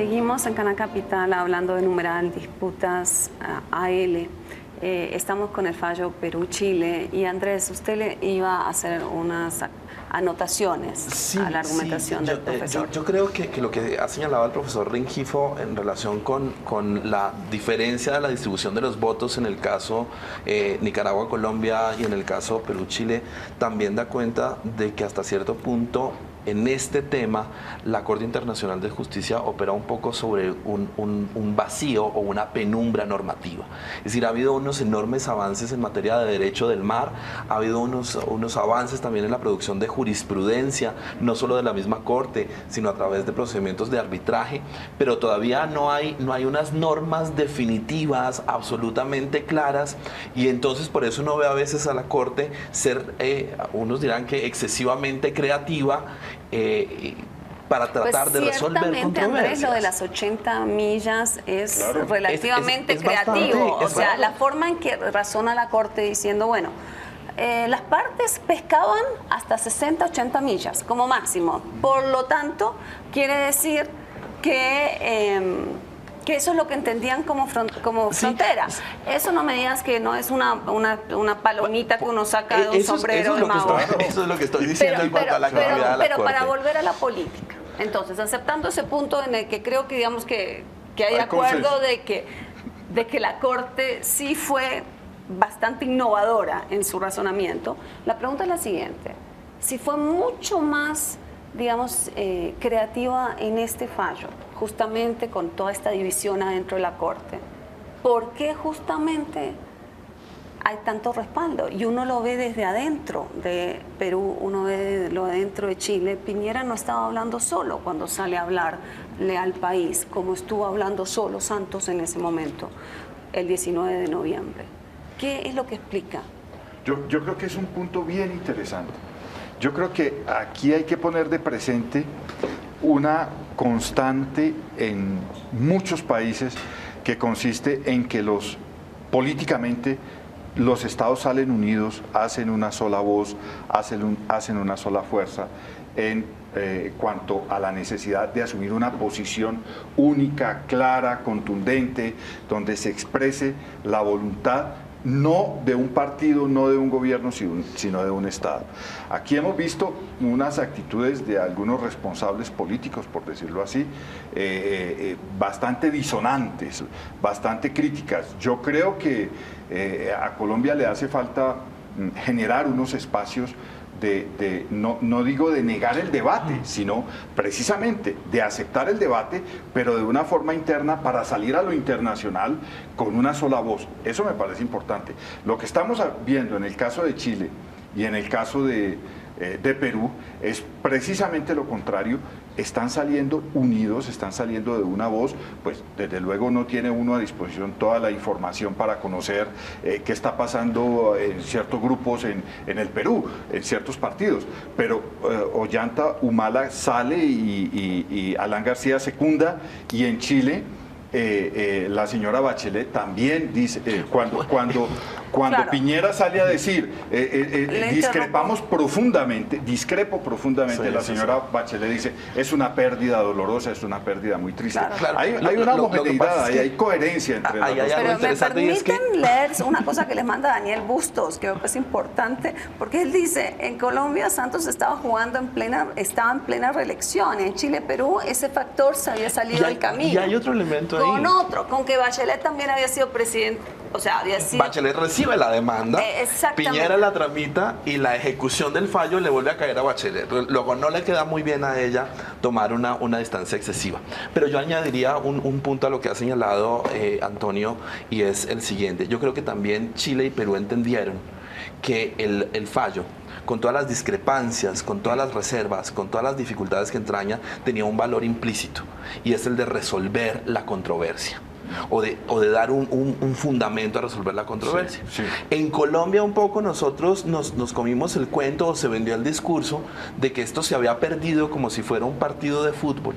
seguimos en Canal Capital hablando de numeral disputas AL. Estamos con el fallo Perú-Chile y Andrés, usted le iba a hacer unas anotaciones a la argumentación del profesor. Yo creo que lo que ha señalado el profesor Rengifo en relación con la diferencia de la distribución de los votos en el caso Nicaragua-Colombia y en el caso Perú-Chile también da cuenta de que hasta cierto punto en este tema la Corte Internacional de Justicia opera un poco sobre un vacío o una penumbra normativa. Es decir, ha habido unos enormes avances en materia de derecho del mar, ha habido unos avances también en la producción de jurisprudencia, no solo de la misma Corte, sino a través de procedimientos de arbitraje, pero todavía no hay unas normas definitivas, absolutamente claras, y entonces por eso uno ve a veces a la Corte ser, unos dirán que excesivamente creativa, para tratar de resolver controversias. Andrés, lo de las 80 millas es relativamente creativo. O sea, la forma en que razona la Corte diciendo, bueno, las partes pescaban hasta 60, 80 millas como máximo. Por lo tanto, quiere decir que eso es lo que entendían como frontera. Eso no me digas que no es una palomita que uno saca de un sombrero de mago. Eso es lo que estoy diciendo en cuanto a la claridad de la Corte. Pero para volver a la política, entonces, aceptando ese punto en el que creo que digamos que hay acuerdo de que la Corte sí fue bastante innovadora en su razonamiento, la pregunta es la siguiente: si fue mucho más, digamos, creativa en este fallo, justamente con toda esta división adentro de la Corte, ¿por qué justamente hay tanto respaldo? Y uno lo ve desde adentro de Perú, uno ve lo adentro de Chile. Piñera no estaba hablando solo cuando sale a hablarle al país, como estuvo hablando solo Santos en ese momento, el 19 de noviembre. ¿Qué es lo que explica? Yo creo que es un punto bien interesante. Yo creo que aquí hay que poner de presente una constante en muchos países que consiste en que políticamente los estados salen unidos, hacen una sola voz, hacen una sola fuerza en cuanto a la necesidad de asumir una posición única, clara, contundente, donde se exprese la voluntad no de un partido, no de un gobierno, sino de un Estado. Aquí hemos visto unas actitudes de algunos responsables políticos, por decirlo así, bastante disonantes, bastante críticas. Yo creo que a Colombia le hace falta generar unos espacios no digo de negar el debate, sino precisamente de aceptar el debate, pero de una forma interna para salir a lo internacional con una sola voz. Eso me parece importante. Lo que estamos viendo en el caso de Chile y en el caso de Perú es precisamente lo contrario. Están saliendo unidos, están saliendo de una voz, pues desde luego no tiene uno a disposición toda la información para conocer qué está pasando en ciertos grupos en el Perú, en ciertos partidos, pero Ollanta Humala sale y Alan García secunda, y en Chile la señora Bachelet también dice, cuando Piñera sale a decir, discrepo profundamente, la señora Bachelet dice, es una pérdida dolorosa, es una pérdida muy triste. Claro. Hay una homogeneidad, hay coherencia entre las dos. Pero me permiten leer una cosa que les manda Daniel Bustos, que es importante, porque él dice, en Colombia Santos estaba estaba en plena reelección, en Chile, Perú, ese factor se había salido del camino. Y hay otro elemento ahí. Con que Bachelet también había sido presidente, o sea, había sido... Bachelet recibe la demanda, Piñera la tramita y la ejecución del fallo le vuelve a caer a Bachelet. Luego no le queda muy bien a ella tomar una distancia excesiva. Pero yo añadiría un punto a lo que ha señalado Antonio, y es el siguiente. Yo creo que también Chile y Perú entendieron que el fallo, con todas las discrepancias, con todas las reservas, con todas las dificultades que entraña, tenía un valor implícito, y es el de resolver la controversia. O de dar un fundamento a resolver la controversia. Sí. En Colombia un poco nosotros nos comimos el cuento, o se vendió el discurso de que esto se había perdido como si fuera un partido de fútbol,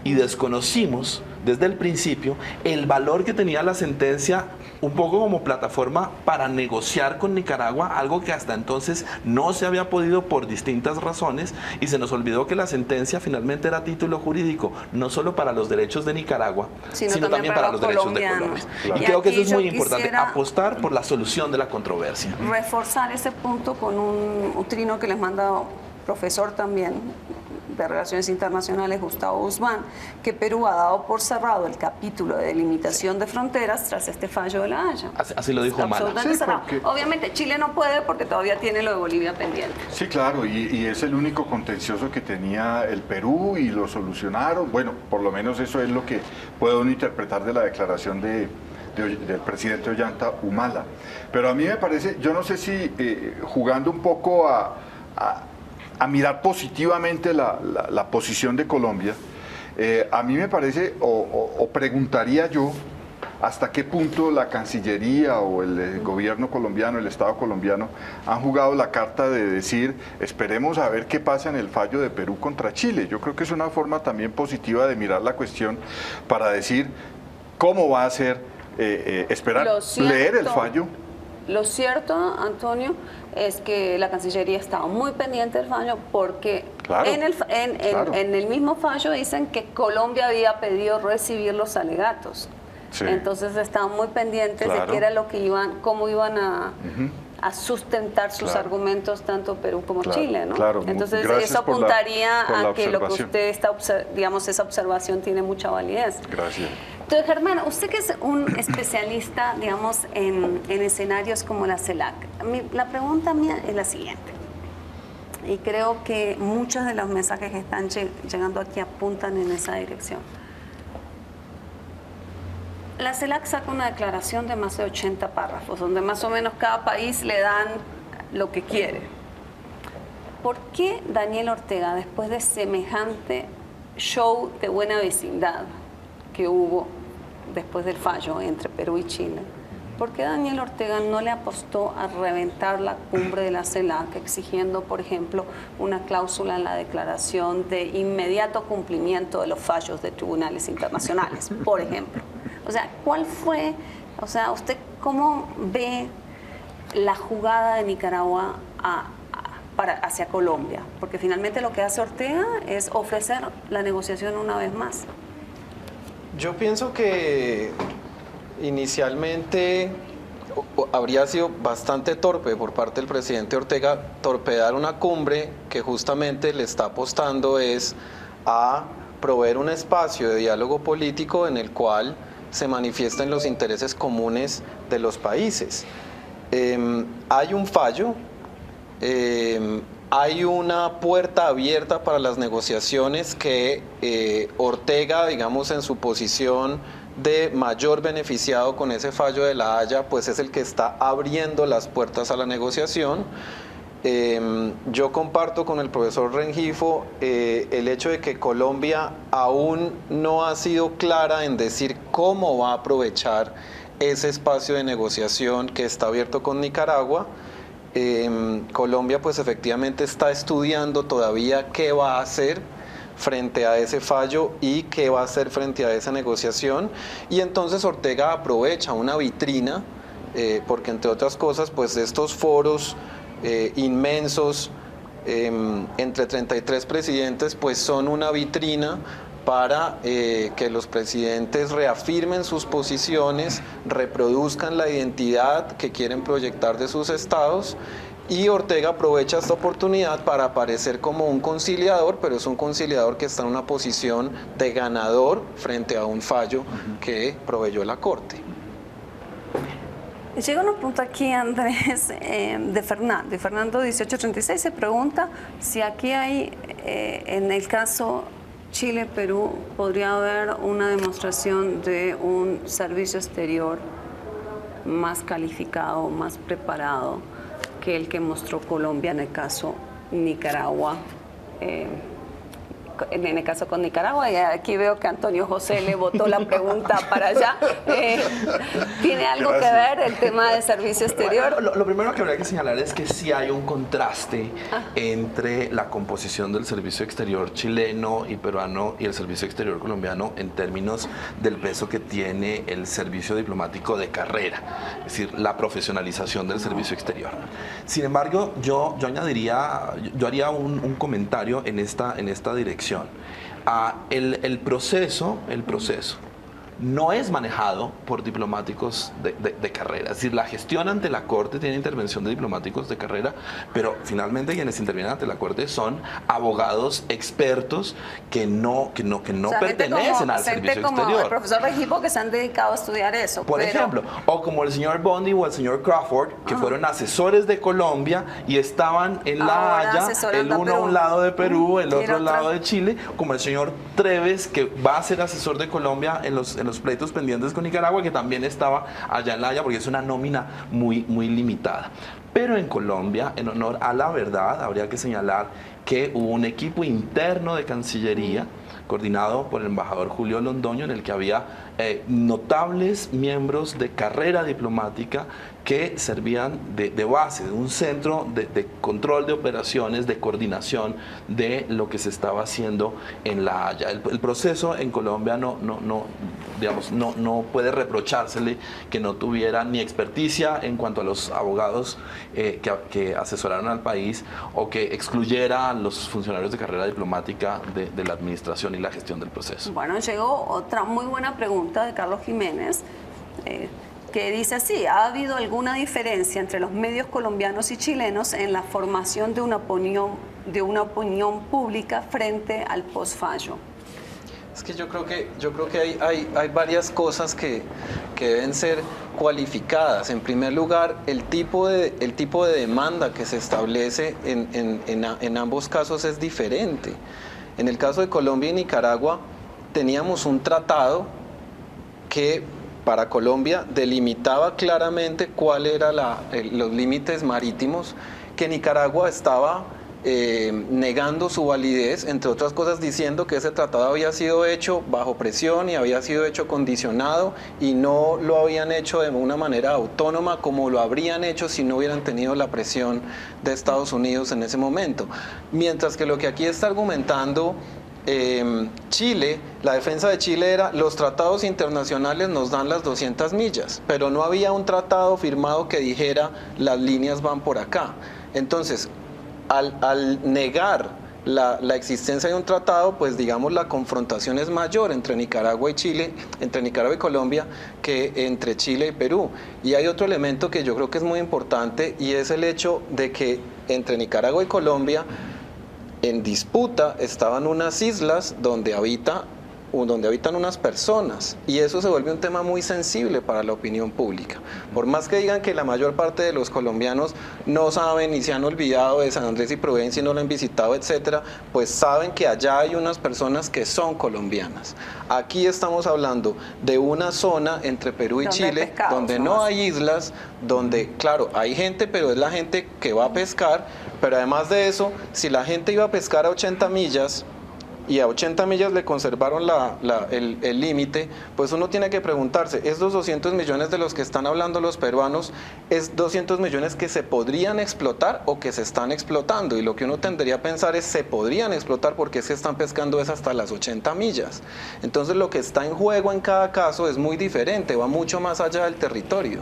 y desconocimos desde el principio el valor que tenía la sentencia un poco como plataforma para negociar con Nicaragua, algo que hasta entonces no se había podido por distintas razones, y se nos olvidó que la sentencia finalmente era título jurídico, no solo para los derechos de Nicaragua, sino también para los derechos de Colombia. Claro. Y creo que eso es muy importante, apostar por la solución de la controversia. Reforzar ese punto con un trino que les manda profesor también de Relaciones Internacionales, Gustavo Guzmán, que Perú ha dado por cerrado el capítulo de delimitación de fronteras tras este fallo de La Haya. Así lo dijo Mala. Sí, obviamente Chile no puede porque todavía tiene lo de Bolivia pendiente. Sí, claro, y es el único contencioso que tenía el Perú y lo solucionaron. Bueno, por lo menos eso es lo que puede uno interpretar de la declaración del presidente Ollanta Humala. Pero a mí me parece, yo no sé si jugando un poco a mirar positivamente la posición de Colombia, a mí me parece, o preguntaría yo, hasta qué punto la Cancillería o el gobierno colombiano, el Estado colombiano, han jugado la carta de decir, esperemos a ver qué pasa en el fallo de Perú contra Chile. Yo creo que es una forma también positiva de mirar la cuestión para decir cómo va a ser, esperar, leer el fallo. Lo cierto, Antonio, es que la Cancillería estaba muy pendiente del fallo porque en el mismo fallo dicen que Colombia había pedido recibir los alegatos. Sí. Entonces estaban muy pendientes de qué era lo que cómo iban a sustentar sus argumentos tanto Perú como Chile, ¿no? Entonces eso apuntaría a que lo que usted está, digamos, esa observación tiene mucha validez. Gracias. Entonces, Germán, usted que es un especialista, digamos, en escenarios como la CELAC, la pregunta mía es la siguiente, y creo que muchos de los mensajes que están llegando aquí apuntan en esa dirección. La CELAC saca una declaración de más de 80 párrafos, donde más o menos cada país le dan lo que quiere. ¿Por qué Daniel Ortega, después de semejante show de buena vecindad que hubo después del fallo entre Perú y Chile, por qué Daniel Ortega no le apostó a reventar la cumbre de la CELAC exigiendo, por ejemplo, una cláusula en la declaración de inmediato cumplimiento de los fallos de tribunales internacionales, por ejemplo? O sea, ¿cuál fue, usted cómo ve la jugada de Nicaragua hacia Colombia? Porque finalmente lo que hace Ortega es ofrecer la negociación una vez más. Yo pienso que inicialmente habría sido bastante torpe por parte del presidente Ortega torpedar una cumbre que justamente le está apostando es a proveer un espacio de diálogo político en el cual se manifiesten los intereses comunes de los países. Hay un fallo, hay una puerta abierta para las negociaciones que Ortega, digamos, en su posición de mayor beneficiado con ese fallo de La Haya, pues es el que está abriendo las puertas a la negociación. Yo comparto con el profesor Rengifo el hecho de que Colombia aún no ha sido clara en decir cómo va a aprovechar ese espacio de negociación que está abierto con Nicaragua. Colombia pues efectivamente está estudiando todavía qué va a hacer frente a ese fallo y qué va a hacer frente a esa negociación, y entonces Ortega aprovecha una vitrina porque entre otras cosas pues estos foros inmensos entre 33 presidentes pues son una vitrina para que los presidentes reafirmen sus posiciones, reproduzcan la identidad que quieren proyectar de sus estados, y Ortega aprovecha esta oportunidad para aparecer como un conciliador, pero es un conciliador que está en una posición de ganador frente a un fallo que proveyó la Corte. Llega un punto aquí, Andrés, de Fernando 1836, se pregunta si aquí hay, en el caso Chile-Perú, podría haber una demostración de un servicio exterior más calificado, más preparado que el que mostró Colombia en el caso Nicaragua, en el caso con Nicaragua, y aquí veo que Antonio José le botó la pregunta para allá. ¿Tiene algo que ver el tema de servicio exterior? Bueno, lo primero que habría que señalar es que sí hay un contraste entre la composición del servicio exterior chileno y peruano y el servicio exterior colombiano en términos del peso que tiene el servicio diplomático de carrera, es decir, la profesionalización del servicio exterior. Sin embargo, yo haría un comentario en esta dirección. El proceso no es manejado por diplomáticos de carrera. Es decir, la gestión ante la Corte tiene intervención de diplomáticos de carrera, pero finalmente quienes intervienen ante la Corte son abogados expertos que no pertenecen al servicio como exterior. El profesor Rengifo, que se han dedicado a estudiar eso. Por ejemplo, o como el señor Bondi o el señor Crawford, que fueron asesores de Colombia y estaban en La Haya, el uno a un lado de Perú, el otro al lado de Chile, como el señor Treves, que va a ser asesor de Colombia en los pleitos pendientes con Nicaragua, que también estaba allá en La Haya, porque es una nómina muy limitada. Pero en Colombia, en honor a la verdad, habría que señalar que hubo un equipo interno de Cancillería, coordinado por el embajador Julio Londoño, en el que había notables miembros de carrera diplomática que servían de base, de un centro de control de operaciones, de coordinación de lo que se estaba haciendo en La Haya. El proceso en Colombia no puede reprochársele que no tuviera ni experticia en cuanto a los abogados que asesoraron al país, o que excluyera a los funcionarios de carrera diplomática de la administración y la gestión del proceso. Bueno, llegó otra muy buena pregunta de Carlos Jiménez, que dice así: ¿ha habido alguna diferencia entre los medios colombianos y chilenos en la formación de una opinión pública frente al posfallo? Es que yo creo que hay varias cosas que deben ser cualificadas. En primer lugar, el tipo de demanda que se establece en ambos casos es diferente. En el caso de Colombia y Nicaragua, teníamos un tratado que para Colombia delimitaba claramente cuáles eran los límites marítimos, que Nicaragua estaba negando su validez, entre otras cosas diciendo que ese tratado había sido hecho bajo presión y había sido hecho condicionado y no lo habían hecho de una manera autónoma como lo habrían hecho si no hubieran tenido la presión de Estados Unidos en ese momento. Mientras que lo que aquí está argumentando Chile, la defensa de Chile era: los tratados internacionales nos dan las 200 millas, pero no había un tratado firmado que dijera las líneas van por acá. Entonces, al negar la existencia de un tratado, pues digamos la confrontación es mayor entre Nicaragua y Chile, entre Nicaragua y Colombia, que entre Chile y Perú. Y hay otro elemento que yo creo que es muy importante, y es el hecho de que entre Nicaragua y Colombia en disputa estaban unas islas donde habitan unas personas, y eso se vuelve un tema muy sensible para la opinión pública. Por más que digan que la mayor parte de los colombianos no saben y se han olvidado de San Andrés y Providencia y no lo han visitado, etcétera, pues saben que allá hay unas personas que son colombianas. Aquí estamos hablando de una zona entre Perú y Chile donde no hay islas, donde claro, hay gente, pero es la gente que va a pescar, pero además de eso, si la gente iba a pescar a 80 millas, y a 80 millas le conservaron el límite, pues uno tiene que preguntarse, ¿estos 200 millones de los que están hablando los peruanos, es 200 millones que se podrían explotar o que se están explotando? Y lo que uno tendría a pensar es, se podrían explotar porque es que están pescando es hasta las 80 millas. Entonces lo que está en juego en cada caso es muy diferente, va mucho más allá del territorio.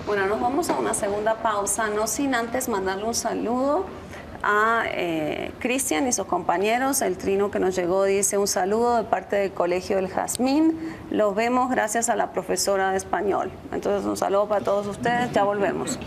Bueno, nos vamos a una segunda pausa, no sin antes mandarle un saludo a Cristian y sus compañeros. El trino que nos llegó dice: un saludo de parte del Colegio del Jazmín, los vemos gracias a la profesora de español. Entonces un saludo para todos ustedes, ya volvemos.